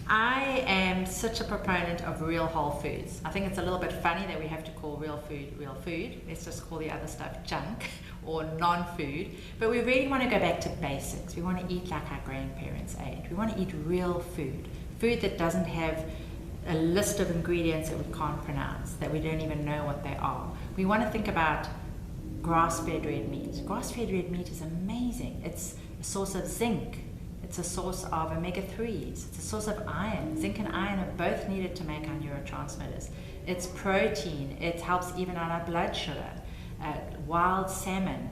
I am such a proponent of real whole foods. I think it's a little bit funny that we have to call real food real food. Let's just call the other stuff junk or non-food. But we really want to go back to basics. We want to eat like our grandparents ate. We want to eat real food. Food that doesn't have a list of ingredients that we can't pronounce, that we don't even know what they are. We want to think about grass-fed red meat. Grass-fed red meat is amazing. It's a source of zinc. It's a source of omega-3s. It's a source of iron. Zinc and iron are both needed to make our neurotransmitters. It's protein. It helps even out our blood sugar. Wild salmon,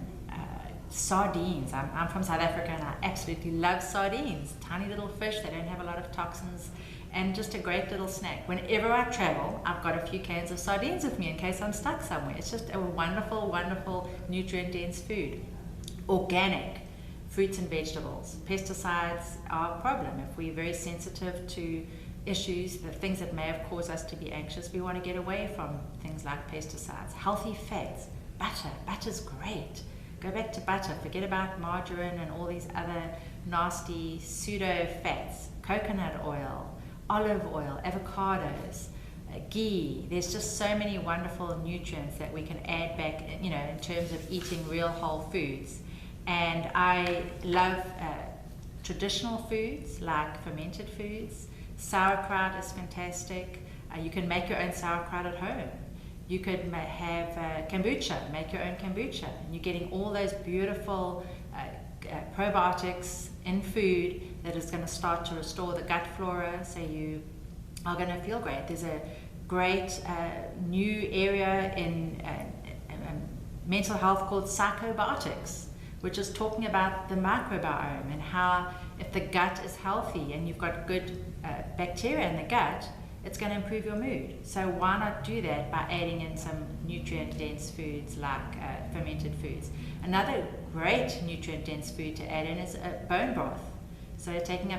sardines. I'm from South Africa and I absolutely love sardines. Tiny little fish. They don't have a lot of toxins. And just a great little snack. Whenever I travel, I've got a few cans of sardines with me in case I'm stuck somewhere. It's just a wonderful, wonderful nutrient-dense food. Organic fruits and vegetables. Pesticides are a problem. If we're very sensitive to issues, the things that may have caused us to be anxious, we want to get away from things like pesticides. Healthy fats. Butter. Butter's great. Go back to butter. Forget about margarine and all these other nasty pseudo fats. Coconut oil, olive oil, avocados, ghee. There's just so many wonderful nutrients that we can add back, in terms of eating real whole foods. And I love traditional foods like fermented foods. Sauerkraut is fantastic. You can make your own sauerkraut at home. You could have kombucha, make your own kombucha. And you're getting all those beautiful probiotics in food that is going to start to restore the gut flora, so you are going to feel great. There's a great new area in mental health called Psychobiotics, which is talking about the microbiome and how if the gut is healthy and you've got good bacteria in the gut, it's going to improve your mood. So why not do that by adding in some nutrient-dense foods like fermented foods. Another great nutrient-dense food to add in is bone broth. So taking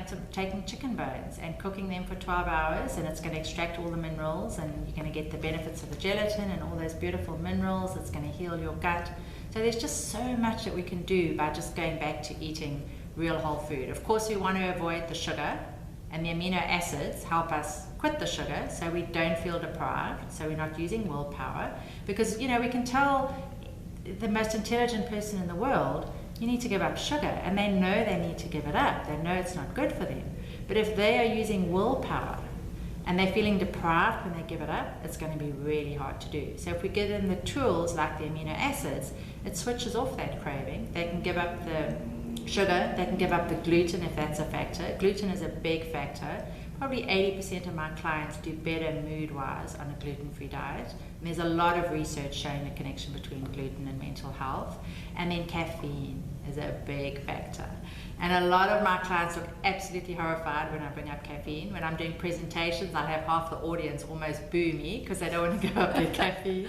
chicken bones and cooking them for 12 hours, and it's going to extract all the minerals, and you're going to get the benefits of the gelatin and all those beautiful minerals. It's going to heal your gut. So there's just so much that we can do by just going back to eating real whole food. Of course, we want to avoid the sugar, and the amino acids help us quit the sugar so we don't feel deprived, so we're not using willpower. Because, we can tell the most intelligent person in the world, you need to give up sugar, and they know they need to give it up. They know it's not good for them. But if they are using willpower and they're feeling deprived when they give it up, it's going to be really hard to do. So if we give them the tools like the amino acids, it switches off that craving. They can give up the sugar, they can give up the gluten if that's a factor. Gluten is a big factor. Probably 80% of my clients do better mood-wise on a gluten-free diet. And there's a lot of research showing the connection between gluten and mental health. And then caffeine is a big factor. And a lot of my clients look absolutely horrified when I bring up caffeine. When I'm doing presentations, I'll have half the audience almost boo me because they don't want to give up their caffeine.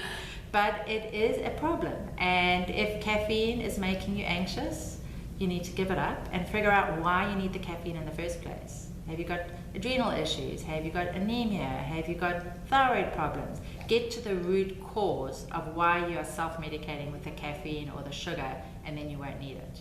But it is a problem. And if caffeine is making you anxious, you need to give it up and figure out why you need the caffeine in the first place. Have you got adrenal issues? Have you got anemia? Have you got thyroid problems? Get to the root cause of why you are self-medicating with the caffeine or the sugar, and then you won't need it.